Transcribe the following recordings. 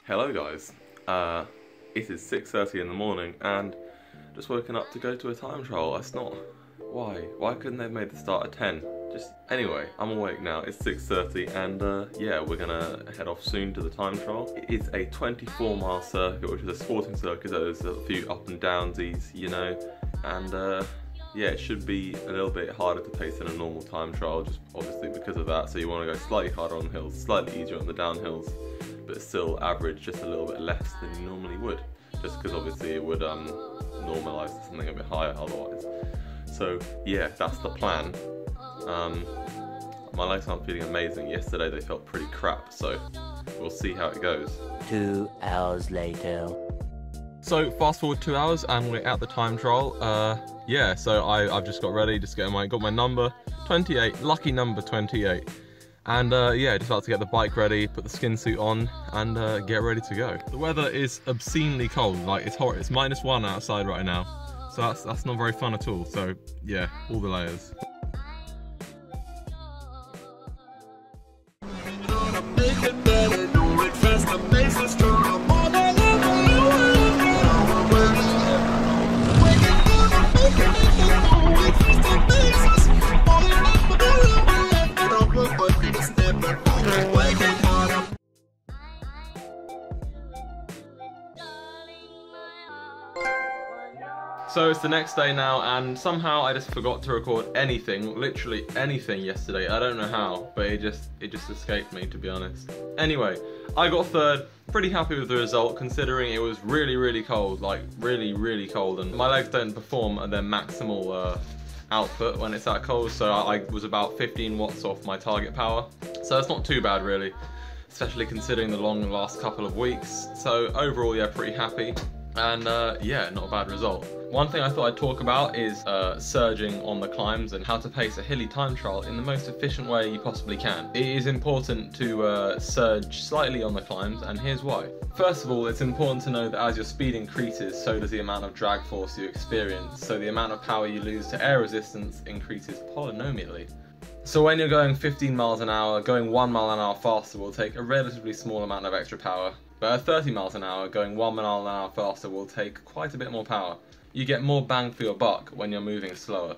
Hello guys, it is 6:30 in the morning and just woken up to go to a time trial. That's not... Why couldn't they have made the start at 10? Anyway, I'm awake now, it's 6:30 and yeah, we're gonna head off soon to the time trial. It is a 24-mile circuit, which is a sporting circuit, so there's a few up and downsies, you know, and yeah, it should be a little bit harder to pace than a normal time trial, just obviously because of that. So you want to go slightly harder on the hills, slightly easier on the downhills, but still average just a little bit less than you normally would, just because obviously it would normalise to something a bit higher otherwise. So yeah, that's the plan. My legs aren't feeling amazing. Yesterday they felt pretty crap, so we'll see how it goes. 2 hours later. So fast forward 2 hours and we're at the time trial. Yeah, so I've just got ready, got my number, 28, lucky number 28. And yeah, just about to get the bike ready, put the skin suit on, and get ready to go. The weather is obscenely cold, like it's hot, it's -1 outside right now. So that's not very fun at all, so yeah, all the layers. So it's the next day now, and somehow I just forgot to record anything, literally anything yesterday. I don't know how, but it just escaped me, to be honest. Anyway, I got third, pretty happy with the result considering it was really cold, like really cold, and my legs don't perform at their maximal output when it's that cold, so I was about 15 watts off my target power. So that's not too bad really, especially considering the last couple of weeks. So overall, yeah, pretty happy. And yeah, not a bad result. One thing I thought I'd talk about is surging on the climbs and how to pace a hilly time trial in the most efficient way you possibly can. It is important to surge slightly on the climbs, and here's why. First of all, it's important to know that as your speed increases, so does the amount of drag force you experience, so the amount of power you lose to air resistance increases polynomially. So when you're going 15 miles an hour, going 1 mile an hour faster will take a relatively small amount of extra power. But at 30 miles an hour, going 1 mile an hour faster will take quite a bit more power. You get more bang for your buck when you're moving slower.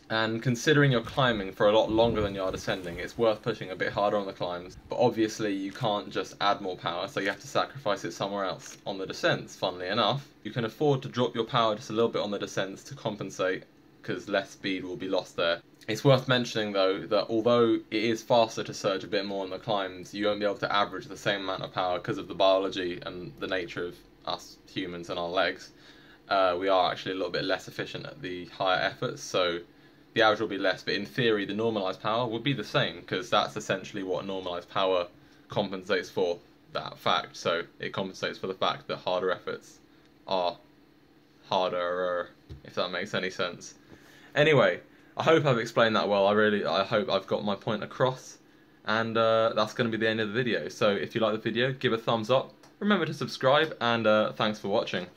And considering you're climbing for a lot longer than you are descending, it's worth pushing a bit harder on the climbs. But obviously you can't just add more power, so you have to sacrifice it somewhere else. On the descents, funnily enough, you can afford to drop your power just a little bit on the descents to compensate, because less speed will be lost there. It's worth mentioning though that although it is faster to surge a bit more on the climbs, you won't be able to average the same amount of power because of the biology and the nature of us humans and our legs. We are actually a little bit less efficient at the higher efforts, so the average will be less, but in theory the normalised power would be the same, because that's essentially what normalised power compensates for, that fact. So it compensates for the fact that harder efforts are harder, if that makes any sense. Anyway, I hope I've explained that well. I hope I've got my point across, and that's going to be the end of the video. So if you like the video, give a thumbs up, remember to subscribe, and thanks for watching.